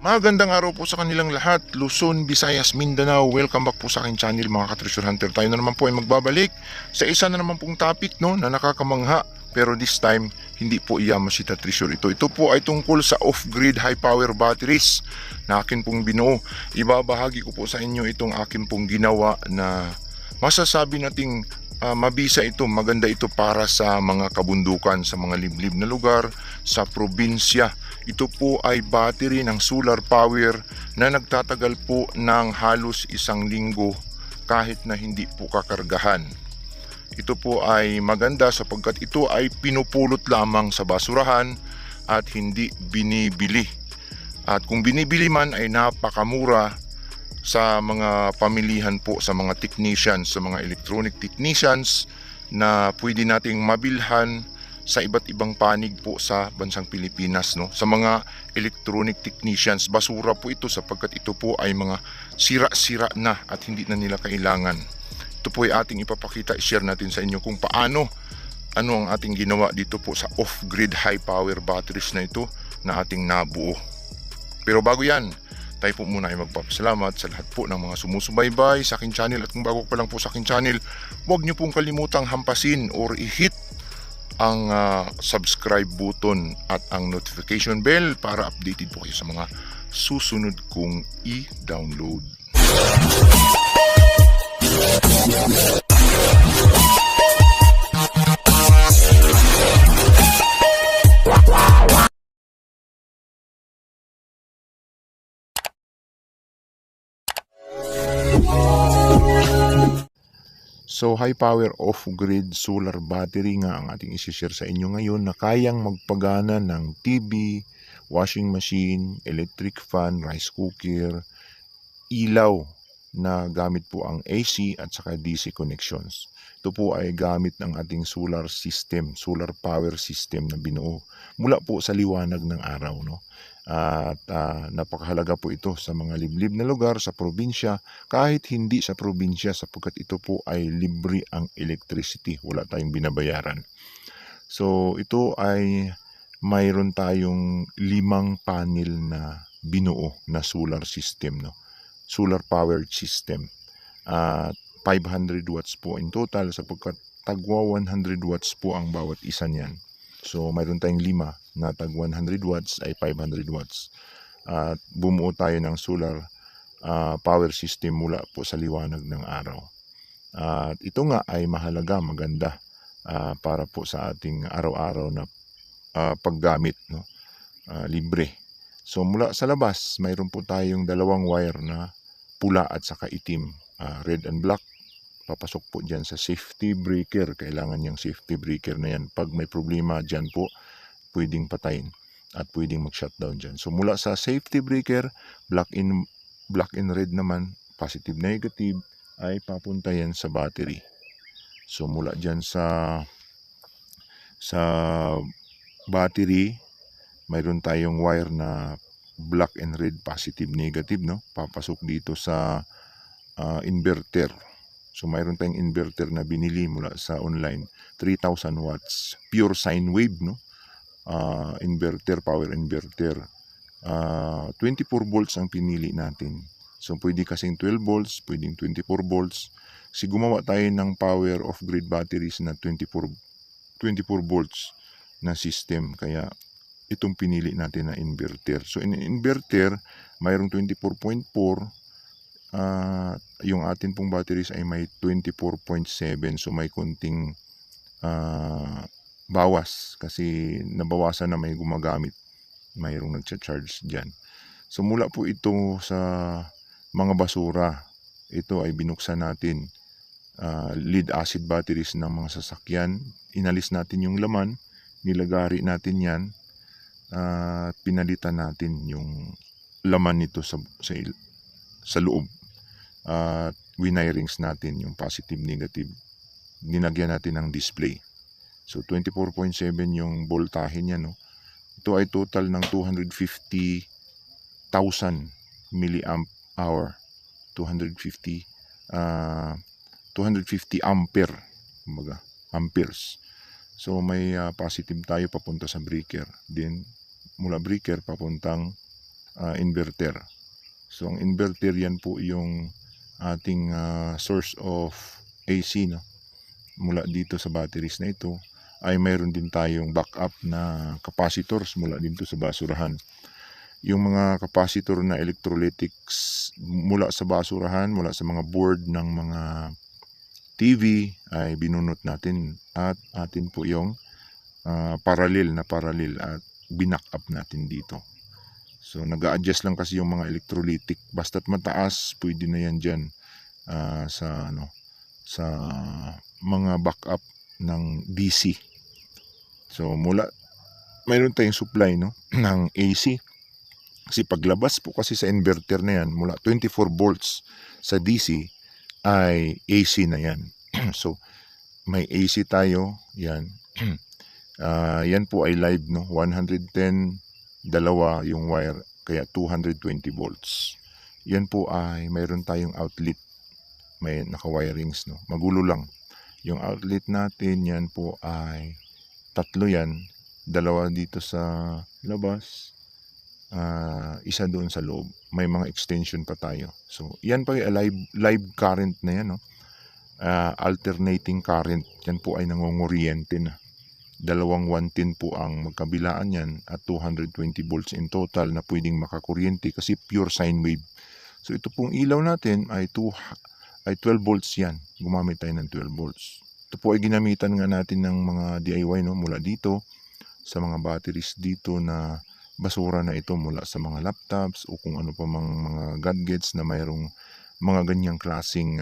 Magandang araw po sa kanilang lahat, Luzon, Visayas, Mindanao. Welcome back po sa aking channel mga ka-treasure hunter. Tayo na naman po ay magbabalik sa isa na naman pong topic na nakakamangha. Pero this time, hindi po Yamashita treasure ito. Ito po ay tungkol sa off-grid high power batteries na akin pong binuo. Ibabahagi ko po sa inyo itong akin pong ginawa na masasabi nating mabisa ito, maganda ito para sa mga kabundukan, sa mga liblib na lugar, sa probinsya. Ito po ay battery ng solar power na nagtatagal po ng halos 1 linggo kahit na hindi po kakargahan. Ito po ay maganda sapagkat ito ay pinupulot lamang sa basurahan at hindi binibili. At kung binibili man ay napakamura sa mga pamilihan po, sa mga technicians, sa mga electronic technicians na pwede nating mabilhan sa iba't ibang panig po sa bansang Pilipinas, sa mga electronic technicians. Basura po ito sapagkat ito po ay mga sira-sira na at hindi na nila kailangan. Ito po ay ating ipapakita, i-share natin sa inyo kung ano ang ating ginawa dito po sa off-grid high power batteries na ito na ating nabuo. Pero bago yan, tayo po muna ay magpapasalamat sa lahat po ng mga sumusubaybay sa aking channel. At kung bago pa lang po sa aking channel, huwag niyo pong kalimutang hampasin or i-hit ang subscribe button at ang notification bell para updated po kayo sa mga susunod kong i-download. So high power off-grid solar battery nga ang ating isi-share sa inyo ngayon na kayang magpagana ng TV, washing machine, electric fan, rice cooker, ilaw na gamit po ang AC at saka DC connections. Ito po ay gamit ng ating solar system, solar power system na binuo mula po sa liwanag ng araw. At napakahalaga po ito sa mga liblib na lugar sa probinsya, kahit hindi sa probinsya sapagkat ito po ay libre ang electricity, wala tayong binabayaran. So ito ay mayroon tayong 5 panel na binuo na solar system, solar powered system. 500 watts po in total sapagkat tagwa 100 watts po ang bawat isa niyan. So mayroon tayong 5 na tag 100 watts ay 500 watts. At bumuo tayo ng solar power system mula po sa liwanag ng araw. At ito nga ay mahalaga, maganda para po sa ating araw-araw na paggamit, libre. So mula sa labas, mayroon po tayong 2 wire na pula at saka itim, red and black. Papasok po dyan sa safety breaker. Kailangan yung safety breaker na yan. Pag may problema dyan po, pwedeng patayin at pwedeng mag-shutdown dyan. So mula sa safety breaker, black in red naman, positive negative, ay papunta yan sa battery. So mula dyan sa battery, mayroon tayong wire na black and red, positive negative, papasok dito sa inverter. So mayroon tayong inverter na binili mula sa online, 3000 watts, pure sine wave, inverter, power inverter. 24 volts ang pinili natin. So pwede kasing 12 volts, pwedeng 24 volts. Kasi gumawa tayo ng power off grid batteries na 24 volts na system. Kaya itong pinili natin na inverter. So in inverter, mayroong 24.4. Yung atin pong batteries ay may 24.7. So may konting bawas kasi nabawasan na may gumagamit. Mayroong nagcha-charge dyan. So mula po ito sa mga basura. Ito ay binuksan natin. Lead acid batteries ng mga sasakyan. Inalis natin yung laman. Nilagari natin yan. Pinalitan natin yung laman nito sa loob. Winirings natin yung positive negative, ninagyan natin ng display. So 24.7 yung voltahe niya, ito ay total ng 250,000 milliamp hour, 250 ampere, amperes. So may positive tayo papunta sa breaker, then mula breaker papuntang inverter. So ang inverter yan po yung ating source of AC, no? Mula dito sa batteries na ito ay mayroon din tayong backup na capacitors mula dito sa basurahan. Yung mga capacitor na electrolytics mula sa basurahan, mula sa mga board ng mga TV ay binunot natin at atin po yung parallel at binack up natin dito. So nag-a-adjust lang kasi yung mga electrolytic, basta't mataas pwede na yan dyan sa mga backup ng DC. So mayroon tayong supply, no, ng AC. Kasi paglabas po kasi sa inverter na yan, mula 24 volts sa DC ay AC na yan. So may AC tayo, yan. Yan po ay live, no, 110, dalawa yung wire, kaya 220 volts. Yan po ay mayroon tayong outlet, may naka-wirings, no, magulo lang. Yung outlet natin, yan po ay tatlo yan, dalawa dito sa labas, isa doon sa loob. May mga extension pa tayo. So yan po ay live current na yan, no? Alternating current, yan po ay nangunguryente na. Dalawang 110 po ang magkabilaan yan at 220 volts in total na pwedeng makakuryente kasi pure sine wave. So ito pong ilaw natin ay 12 volts yan. Gumamit tayo ng 12 volts. Ito po ay ginamitan nga natin ng mga DIY, no, mula dito sa mga batteries dito na basura na ito mula sa mga laptops o kung ano pa mga gadgets na mayroong mga ganyang klaseng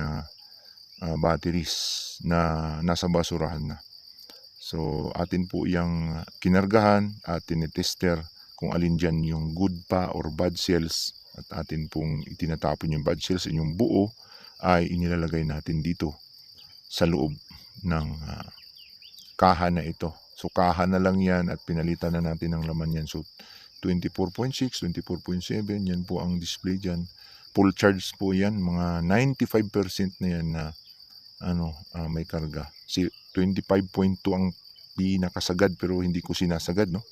batteries na nasa basurahan na. So atin po yung kinargahan at tinitester kung alin dyan yung good pa or bad cells, at atin pong itinatapon yung bad cells, yung buo ay inilalagay natin dito sa loob ng kaha na ito. So kaha na lang yan at pinalitan na natin ng laman yan. So 24.6, 24.7, yan po ang display dyan. Full charge po yan, mga 95% na yan na may karga. Si 25.2 ang pinakasagad pero hindi ko sinasagad, no?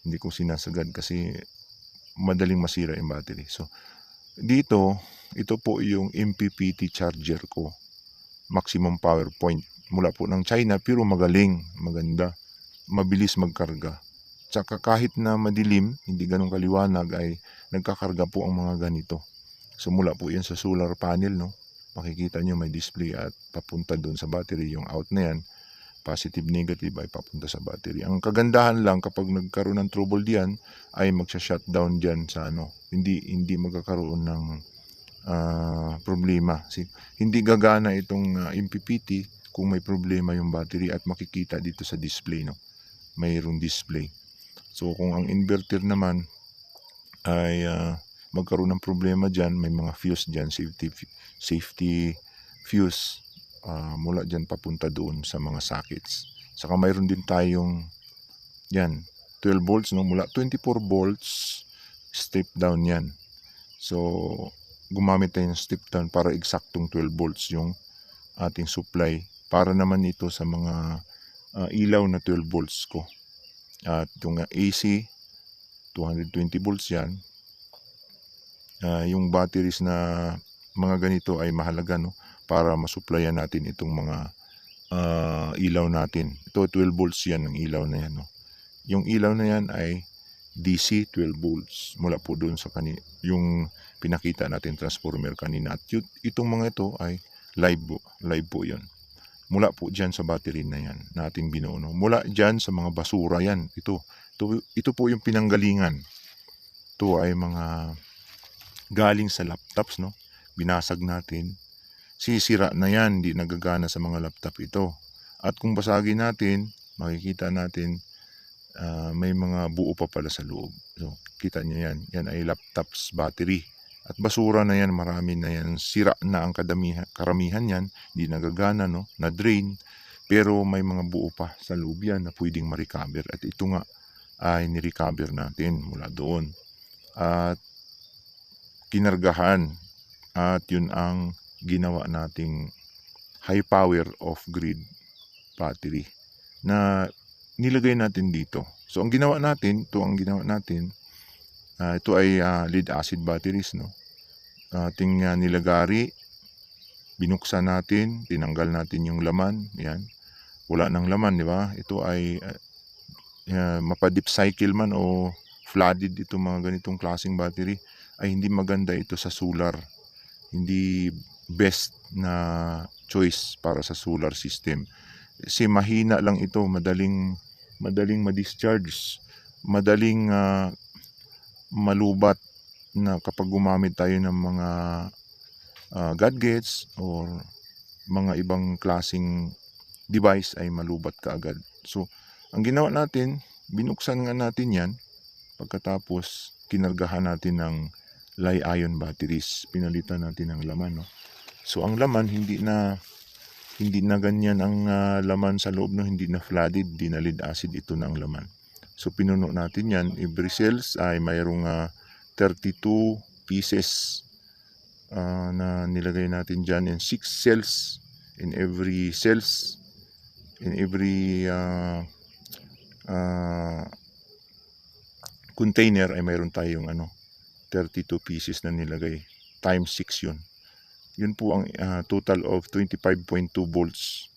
Hindi ko sinasagad kasi madaling masira yung battery. So dito, ito po yung MPPT charger ko. Maximum power point. Mula po ng China pero magaling, maganda. Mabilis magkarga. Tsaka kahit na madilim, hindi ganun kaliwanag, ay nagkakarga po ang mga ganito. So mula po yan sa solar panel, no? Makikita nyo may display at papunta doon sa battery. Yung out na yan, positive negative, ay papunta sa battery. Ang kagandahan lang kapag nagkaroon ng trouble diyan ay magsha-shutdown diyan sa hindi magkakaroon ng problema. Hindi gagana itong MPPT kung may problema yung battery, at makikita dito sa display, no? Mayroong display. So kung ang inverter naman ay magkaroon ng problema diyan, may mga fuse diyan, safety fuse mula diyan papunta doon sa mga sockets. Saka mayroon din tayong yan 12 volts, no, mula 24 volts step down yan. So gumamit tayo ng step down para eksaktong 12 volts yung ating supply para naman ito sa mga ilaw na 12 volts ko. At yung AC 220 volts yan. Yung batteries na mga ganito ay mahalaga, no, para masupplyan natin itong mga ilaw natin. Ito 12 volts yan ang ilaw na yan, no. Yung ilaw na yan ay DC 12 volts mula po doon sa yung pinakita natin transformer kanina. At itong mga ito ay live po yun. Mula po dyan sa battery na yan na ating binuo, no. Mula dyan sa mga basura yan. Ito po yung pinanggalingan. Ito ay mga galing sa laptops, no. Binasag natin. Sisira na yan, hindi nagagana sa mga laptop ito. At kung basagin natin, makikita natin may mga buo pa pala sa loob. So, kita nyo yan. Yan ay laptops battery. At basura na yan, marami na yan. Sira na ang karamihan yan. Hindi nagagana, no? Na-drain. Pero may mga buo pa sa loob yan na pwedeng ma-recover. At ito nga ay ni-recover natin mula doon. At kinargahan. At yun ang ginawa nating high power off-grid battery na nilagay natin dito. So ang ginawa natin, Ito ay lead acid batteries, no? Ating nilagari, binuksan natin, tinanggal natin yung laman, yan. Wala ng laman, di ba? Ito ay mapadip cycle man o flooded itong mga ganitong klaseng battery, ay hindi maganda ito sa solar. Hindi best na choice para sa solar system. Kasi mahina lang ito, madaling ma-discharge, madaling malubat na kapag gumamit tayo ng mga gadgets or mga ibang klaseng device ay malubat kaagad. So, ang ginawa natin, binuksan nga natin yan, pagkatapos kinargahan natin ng li-ion batteries, pinalitan natin ng laman, no? So, ang laman hindi na ganyan ang laman sa loob, no? Hindi na flooded, hindi na lead acid, ito na ang laman. So, pinuno natin yan. Every cells ay mayroong 32 pieces na nilagay natin dyan, and 6 cells in every cells, in every container ay mayroon tayong 32 pieces na nilagay, times 6 yun. Yun po ang total of 25.2 volts,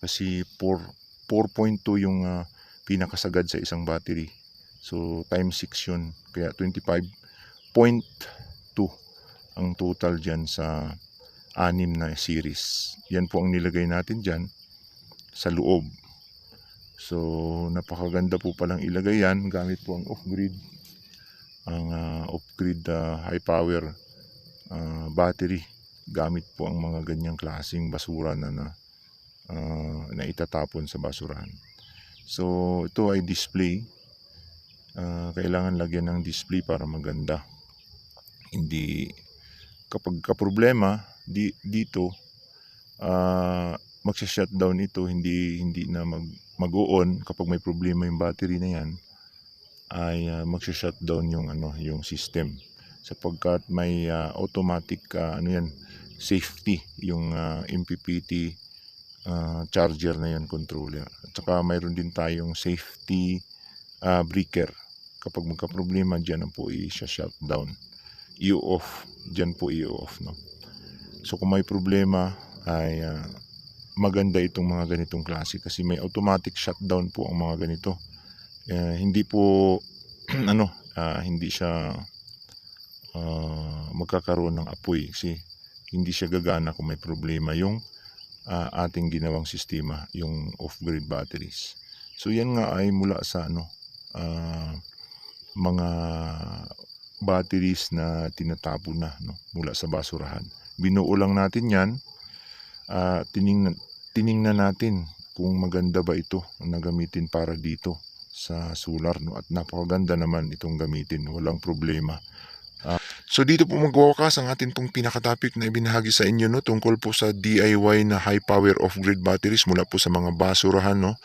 kasi 4.2 yung pinakasagad sa isang battery. So times 6 yun, kaya 25.2 ang total dyan sa 6 na series. Yan po ang nilagay natin dyan sa loob. So napakaganda po palang ilagay yan, gamit po ang off-grid, high power battery. Gamit po ang mga ganyang klaseng basura na itatapon sa basurahan. So ito ay display. Kailangan lagyan ng display para maganda. Hindi kapag problema dito, magsha-shutdown ito, hindi na mag-on. Kapag may problema yung battery na yan, ay magsha-shutdown yung system, sapagkat may automatic safety yung MPPT charger na yan, controller. At saka mayroon din tayong safety breaker. Kapag magka-problema, dyan po i-shutdown, i-off, dyan po i-off, no? So kung may problema ay maganda itong mga ganitong klase, kasi may automatic shutdown po ang mga ganito. Hindi po hindi siya magkakaroon ng apoy, kasi hindi siya gagana kung may problema yung ating ginawang sistema, yung off-grid batteries. So yan nga ay mula sa mga batteries na tinatapon na, no, mula sa basurahan. Binuo lang natin yan, tiningnan natin kung maganda ba ito na gamitin para dito sa solar, no? At napakaganda naman itong gamitin, walang problema. So dito po magwawakas ang ating pong pinaka-topic na ibinahagi sa inyo, no, tungkol po sa DIY na high power off-grid batteries mula po sa mga basurahan, no?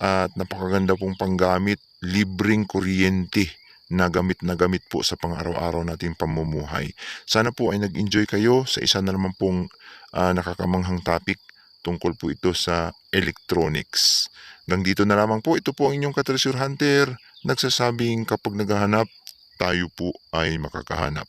At napakaganda pong panggamit, libreng kuryente na gamit po sa pang-araw-araw nating pamumuhay. Sana po ay nag-enjoy kayo sa isa na naman pong nakakamanghang topic. Tungkol po ito sa electronics. Hanggang dito na lamang po. Ito po ang inyong ka-treasure hunter, nagsasabing kapag naghahanap, tayo po ay makakahanap.